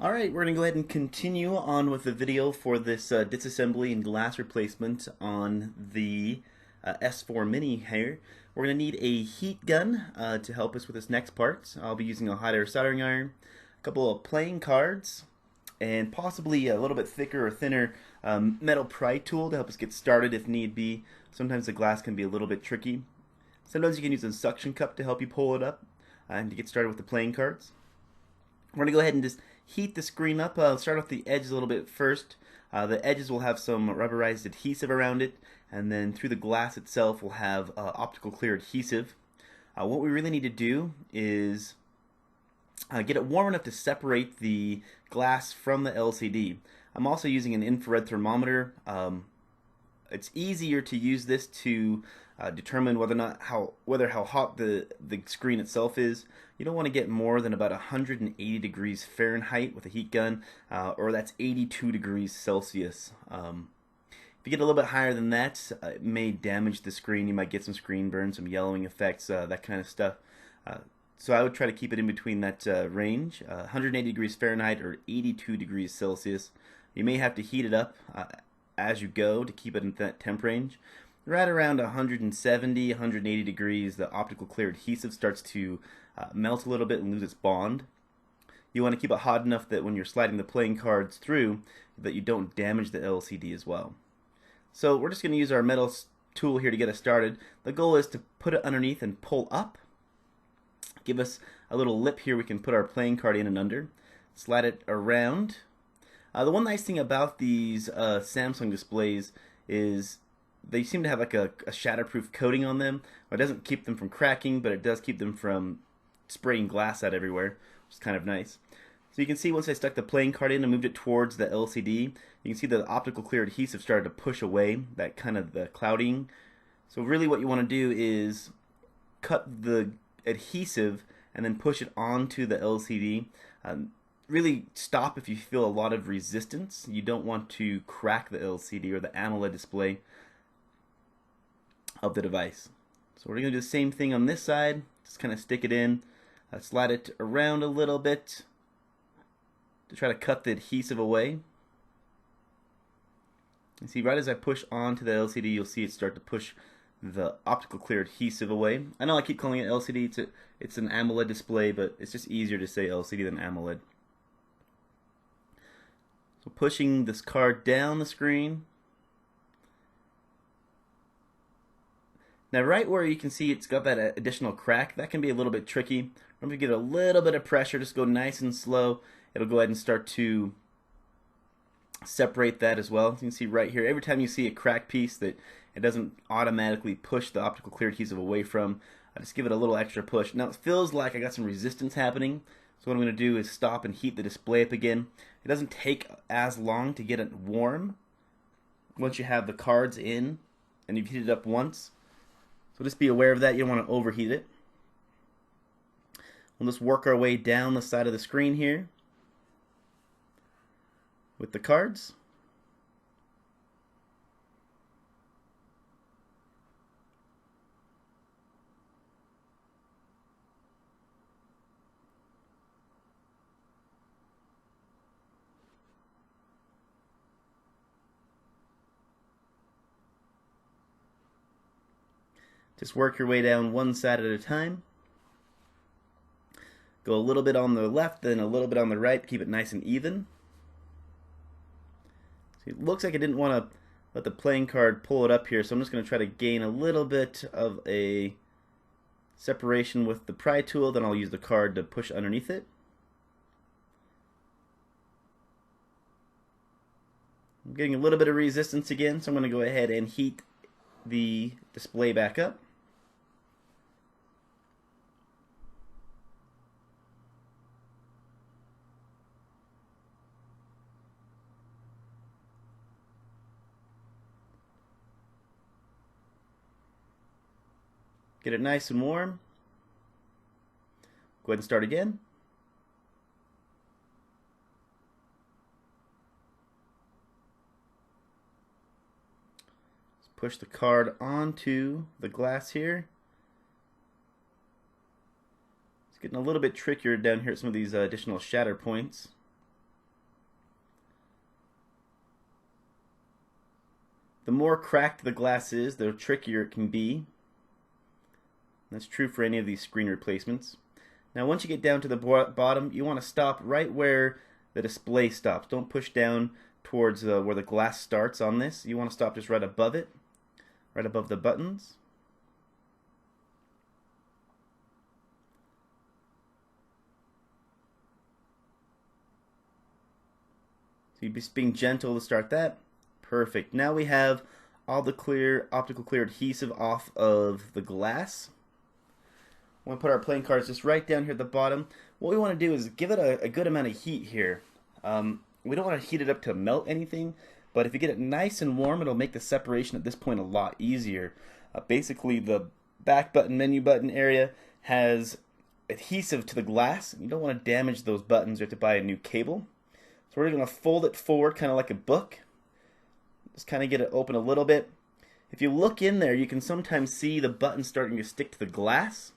Alright, we're going to go ahead and continue on with the video for this disassembly and glass replacement on the S4 Mini here. We're going to need a heat gun to help us with this next part. I'll be using a hot air soldering iron, a couple of playing cards, and possibly a little bit thicker or thinner metal pry tool to help us get started if need be. Sometimes the glass can be a little bit tricky. Sometimes you can use a suction cup to help you pull it up and to get started with the playing cards. We're going to go ahead and just heat the screen up. I'll start off the edges a little bit first. The edges will have some rubberized adhesive around it, and then through the glass itself we'll have optical clear adhesive. What we really need to do is get it warm enough to separate the glass from the LCD. I'm also using an infrared thermometer. It's easier to use this to determine whether how hot the screen itself is. You don't want to get more than about 180 degrees Fahrenheit with a heat gun, or that's 82 degrees Celsius. If you get a little bit higher than that, it may damage the screen. You might get some screen burn, some yellowing effects, that kind of stuff. So I would try to keep it in between that range, 180 degrees Fahrenheit or 82 degrees Celsius. You may have to heat it up as you go to keep it in that temp range. Right around 170, 180 degrees, the optical clear adhesive starts to melt a little bit and lose its bond. You want to keep it hot enough that when you're sliding the playing cards through, that you don't damage the LCD as well. So we're just going to use our metal tool here to get us started. The goal is to put it underneath and pull up. Give us a little lip here we can put our playing card in and under. Slide it around. The one nice thing about these Samsung displays is they seem to have like a shatterproof coating on them. It doesn't keep them from cracking, but it does keep them from spraying glass out everywhere, which is kind of nice. So you can see once I stuck the playing card in and moved it towards the LCD, you can see the optical clear adhesive started to push away that kind of the clouding. So really what you want to do is cut the adhesive and then push it onto the LCD. Really stop if you feel a lot of resistance. You don't want to crack the LCD or the AMOLED display of the device. So we're going to do the same thing on this side. Just kind of stick it in, slide it around a little bit to try to cut the adhesive away. You see, right as I push onto the LCD, you'll see it start to push the optical clear adhesive away. I know I keep calling it LCD, it's an AMOLED display, but it's just easier to say LCD than AMOLED. So pushing this card down the screen. Now right where you can see it's got that additional crack, that can be a little bit tricky. Remember to give it a little bit of pressure, just go nice and slow. It'll go ahead and start to separate that as well. You can see right here, every time you see a crack piece that it doesn't automatically push the optical clear adhesive away from, I just give it a little extra push. Now it feels like I got some resistance happening, so what I'm going to do is stop and heat the display up again. It doesn't take as long to get it warm once you have the cards in and you've heated it up once. So just be aware of that. You don't want to overheat it. We'll just work our way down the side of the screen here with the cards. Just work your way down one side at a time. Go a little bit on the left, then a little bit on the right. Keep it nice and even. See, it looks like I didn't want to let the playing card pull it up here, so I'm just going to try to gain a little bit of a separation with the pry tool. Then I'll use the card to push underneath it. I'm getting a little bit of resistance again, so I'm going to go ahead and heat the display back up. Get it nice and warm. Go ahead and start again. Just push the card onto the glass here. It's getting a little bit trickier down here at some of these additional shatter points. The more cracked the glass is, the trickier it can be. That's true for any of these screen replacements. Now once you get down to the bottom, you want to stop right where the display stops. Don't push down towards where the glass starts on this. You want to stop just right above it, right above the buttons. So you're just being gentle to start that. Perfect. Now we have all the clear, optical clear adhesive off of the glass. We want to put our playing cards just right down here at the bottom. What we want to do is give it a good amount of heat here. We don't want to heat it up to melt anything, but if you get it nice and warm, it'll make the separation at this point a lot easier. Basically, the back button, menu button area has adhesive to the glass. You don't want to damage those buttons. You have to buy a new cable. So we're going to fold it forward kind of like a book. Just kind of get it open a little bit. If you look in there, you can sometimes see the button starting to stick to the glass.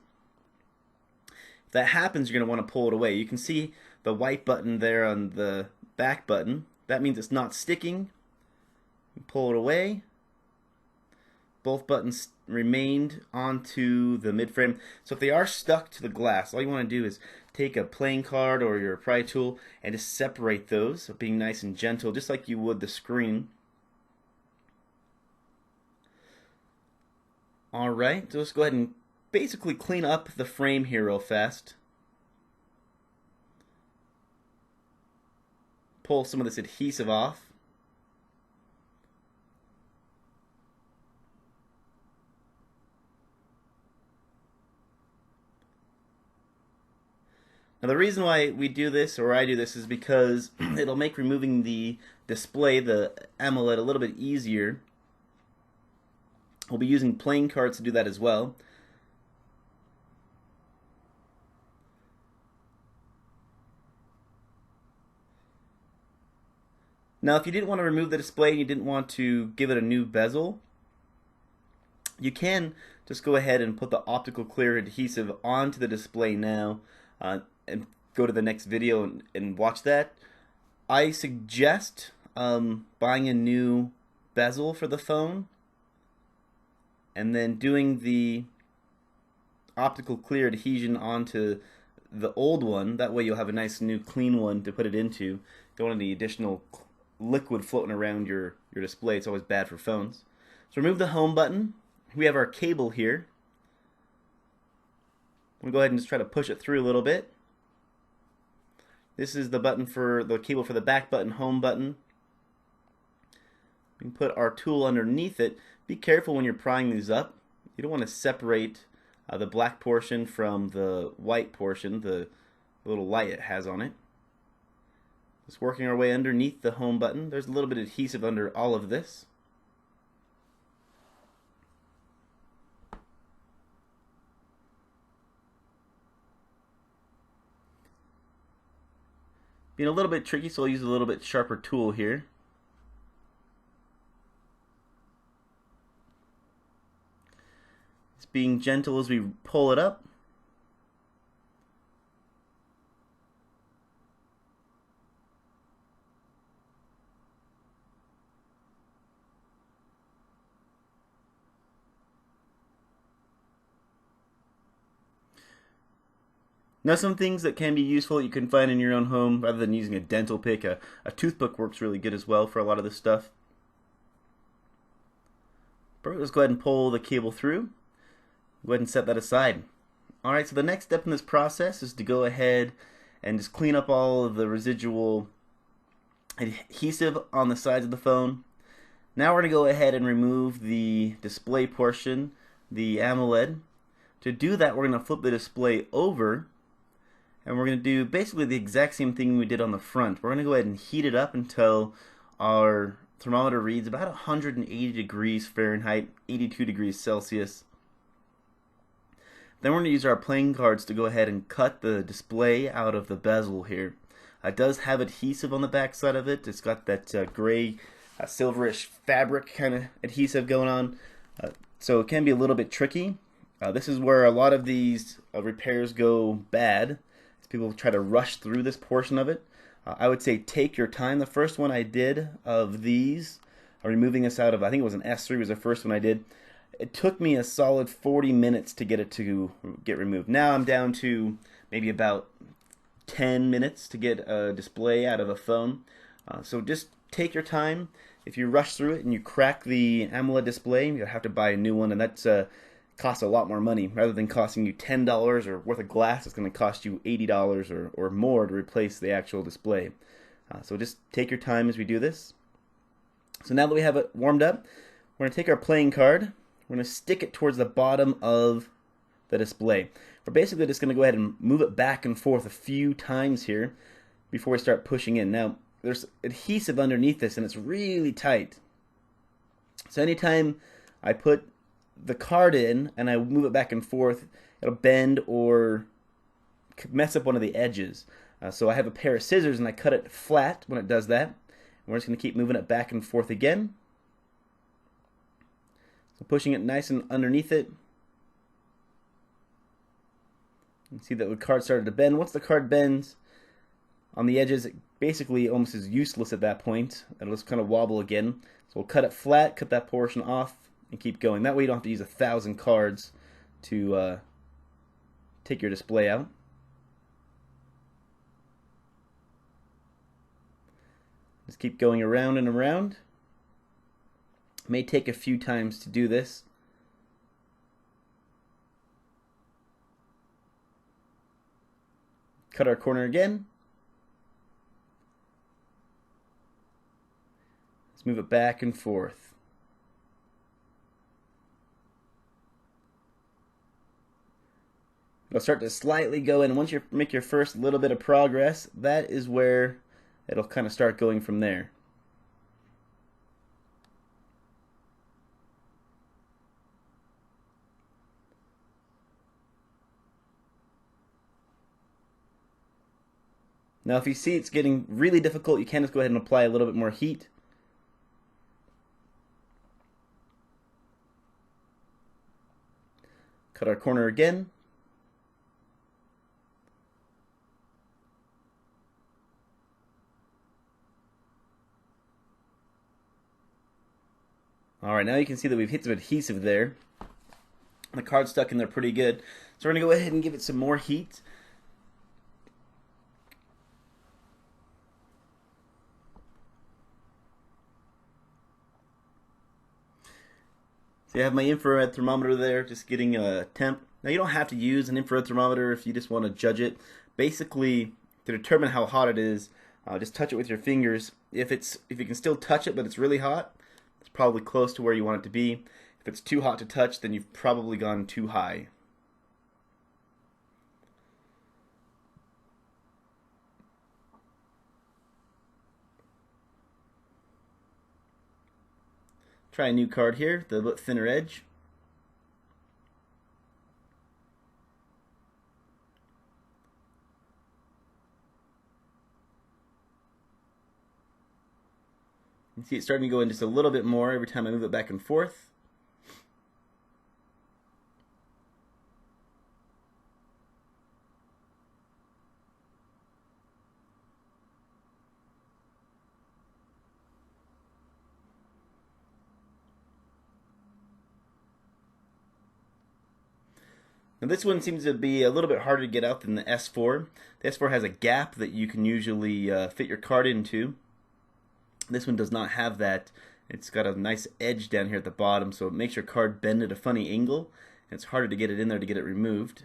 If that happens, you're going to want to pull it away. You can see the white button there on the back button. That means it's not sticking. Pull it away. Both buttons remained onto the mid-frame. So if they are stuck to the glass, all you want to do is take a playing card or your pry tool and just separate those, so being nice and gentle, just like you would the screen. Alright, so let's go ahead and basically clean up the frame here real fast. Pull some of this adhesive off. Now the reason why we do this, or I do this, is because it'll make removing the display, the AMOLED, a little bit easier. We'll be using playing cards to do that as well. Now if you didn't want to remove the display and you didn't want to give it a new bezel, you can just go ahead and put the optical clear adhesive onto the display now and go to the next video and watch that. I suggest buying a new bezel for the phone and then doing the optical clear adhesion onto the old one. That way you'll have a nice new clean one to put it into. Don't want any additional liquid floating around your display. It's always bad for phones. So remove the home button. We have our cable here. We'll go ahead and just try to push it through a little bit. This is the button for the cable for the back button, home button. We can put our tool underneath it. Be careful when you're prying these up. You don't want to separate the black portion from the white portion, the little light it has on it. Just working our way underneath the home button. There's a little bit of adhesive under all of this. Being a little bit tricky, so I'll use a little bit sharper tool here. Just being gentle as we pull it up. Now some things that can be useful you can find in your own home rather than using a dental pick. A toothpick works really good as well for a lot of this stuff. But let's go ahead and pull the cable through. Go ahead and set that aside. Alright, so the next step in this process is to go ahead and just clean up all of the residual adhesive on the sides of the phone. Now we're going to go ahead and remove the display portion, the AMOLED. To do that, we're going to flip the display over. And we're going to do basically the exact same thing we did on the front. We're going to go ahead and heat it up until our thermometer reads about 180 degrees Fahrenheit, 82 degrees Celsius. Then we're going to use our playing cards to go ahead and cut the display out of the bezel here. It does have adhesive on the back side of it. It's got that gray, silverish fabric kind of adhesive going on. So it can be a little bit tricky. This is where a lot of these repairs go bad. People try to rush through this portion of it. I would say take your time. The first one I did of these removing this out of, I think it was an S3 was the first one I did. It took me a solid 40 minutes to get it to get removed. Now I'm down to maybe about 10 minutes to get a display out of a phone. So just take your time. If you rush through it and you crack the AMOLED display, you'll have to buy a new one, and that's costs a lot more money. Rather than costing you $10 or worth of glass, it's going to cost you $80 or more to replace the actual display. So just take your time as we do this. So now that we have it warmed up, we're going to take our playing card. We're going to stick it towards the bottom of the display. We're basically just going to go ahead and move it back and forth a few times here before we start pushing in. Now, there's adhesive underneath this, and it's really tight. So anytime I put the card in and I move it back and forth, it'll bend or mess up one of the edges. So I have a pair of scissors, and I cut it flat when it does that. And we're just going to keep moving it back and forth again. So pushing it nice and underneath it. You can see that the card started to bend. Once the card bends on the edges, it basically almost is useless at that point. It'll just kind of wobble again. So we'll cut it flat, cut that portion off, and keep going. That way you don't have to use 1,000 cards to take your display out. Just keep going around and around. It may take a few times to do this. Cut our corner again. Let's move it back and forth. It'll start to slightly go in. Once you make your first little bit of progress, that is where it'll kind of start going from there. Now if you see it's getting really difficult, you can just go ahead and apply a little bit more heat. Cut our corner again. Alright, now you can see that we've hit some adhesive there. The card's stuck in there pretty good. So we're going to go ahead and give it some more heat. So I have my infrared thermometer there, just getting a temp. Now you don't have to use an infrared thermometer if you just want to judge it. Basically, to determine how hot it is, just touch it with your fingers. If you can still touch it but it's really hot, it's probably close to where you want it to be. If it's too hot to touch, then you've probably gone too high. Try a new card here, the bit thinner edge. You can see it's starting to go in just a little bit more every time I move it back and forth. Now this one seems to be a little bit harder to get out than the S4. The S4 has a gap that you can usually fit your card into. This one does not have that. It's got a nice edge down here at the bottom, so it makes your card bend at a funny angle. And it's harder to get it in there to get it removed.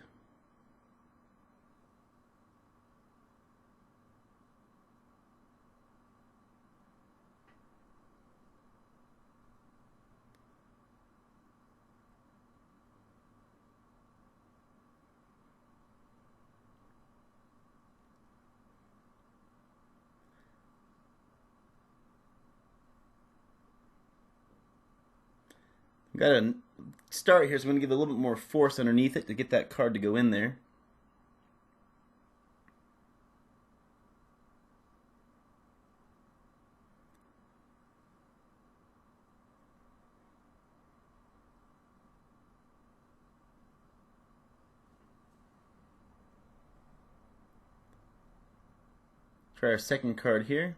Got to start here, so I'm going to give it a little bit more force underneath it to get that card to go in there. Try our second card here.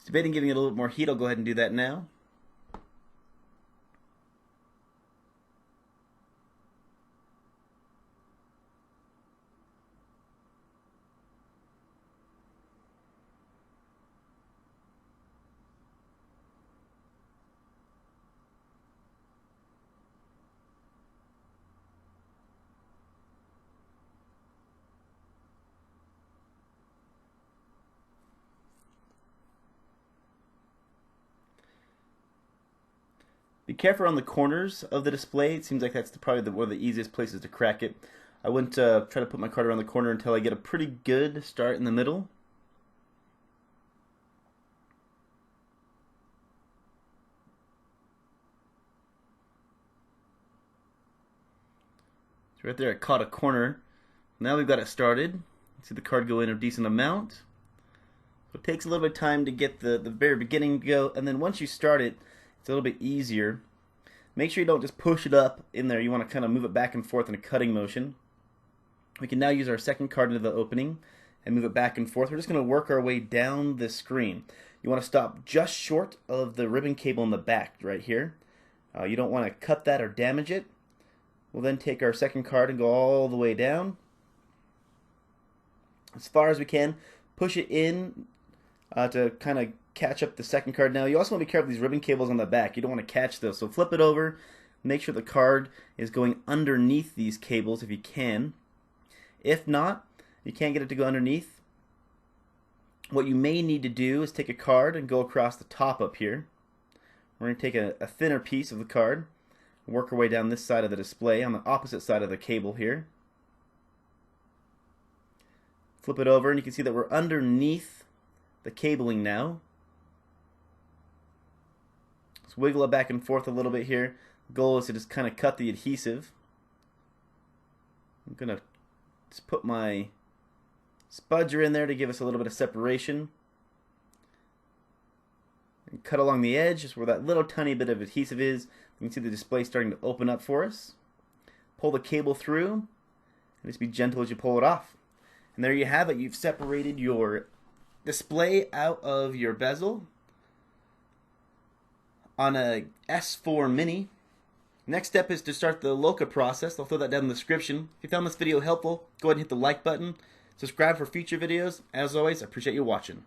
debating giving it a little bit more heat. I'll go ahead and do that now. Be careful on the corners of the display. It seems like that's probably one of the easiest places to crack it. I wouldn't try to put my card around the corner until I get a pretty good start in the middle. So right there I caught a corner. Now we've got it started. See the card go in a decent amount. So it takes a little bit of time to get the very beginning to go, and then once you start it, it's a little bit easier. Make sure you don't just push it up in there. You want to kind of move it back and forth in a cutting motion. We can now use our second card into the opening and move it back and forth. We're just going to work our way down the screen. You want to stop just short of the ribbon cable in the back right here. You don't want to cut that or damage it. We'll then take our second card and go all the way down as far as we can. Push it in to kind of catch up the second card. Now you also want to be careful of these ribbon cables on the back. You don't want to catch those, so flip it over. Make sure the card is going underneath these cables if you can. If not, you can't get it to go underneath. What you may need to do is take a card and go across the top up here. We're going to take a thinner piece of the card, work our way down this side of the display on the opposite side of the cable here. Flip it over and you can see that we're underneath the cabling now. Just wiggle it back and forth a little bit here. The goal is to just kind of cut the adhesive. I'm going to just put my spudger in there to give us a little bit of separation. And cut along the edge, just where that little tiny bit of adhesive is. You can see the display starting to open up for us. Pull the cable through, and just be gentle as you pull it off. And there you have it. You've separated your display out of your bezel on a S4 Mini. Next step is to start the LOCA process. I'll throw that down in the description. If you found this video helpful, go ahead and hit the like button. Subscribe for future videos. As always, I appreciate you watching.